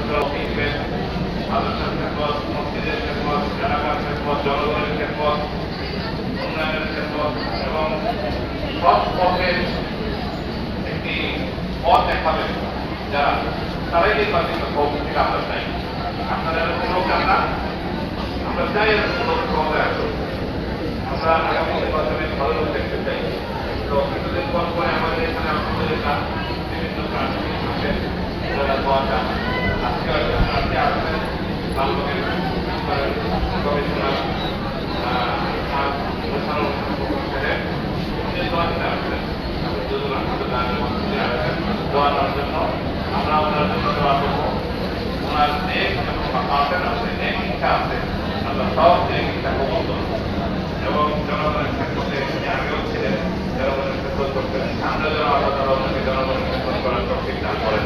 দিবেন, মাদ্রাসার খেদমত, মসজিদের খেদমত, এলাকার খেদমত, জনগণের খেদমত, উন্নয়নের খেদমত এবং সব পথের একটি পথ দেখাবেন যারা তারাই নির্বাচিত হোক থেকে আমরা চাই। আপনারা এরকম লোক চান না, আমরা চাই এরকম লোক ক্ষমতায় আসুন। আমরা আগামী নির্বাচনে ভালো লোক দেখতে চাই। তো কিছুদিন পর পরে আমাদের এখানে আলহামদুলিল্লাহ বিভিন্ন প্রার্থী আসেন, যারা দোয়া চান। আজকে হয়তো প্রার্থী আসবেন বাংলাদেশের গবেষণা দোয়া নেওয়ার জন্য আমরা ওনার জন্য দোয়া করবো। ওনার নেক এবং পাশের আছে, নেক ইচ্ছা আছে, আমরা সব নেক ইচ্ছা কবুল করবো এবং জনগণের ক্ষেত্রে আগেও ছিলেন, জনগণের ক্ষেত্র করতেন। আমরা যেন আল্লাহ তাআলা ওনাকে জনগণের ক্ষেত্র করার তৌফিক দান করেন।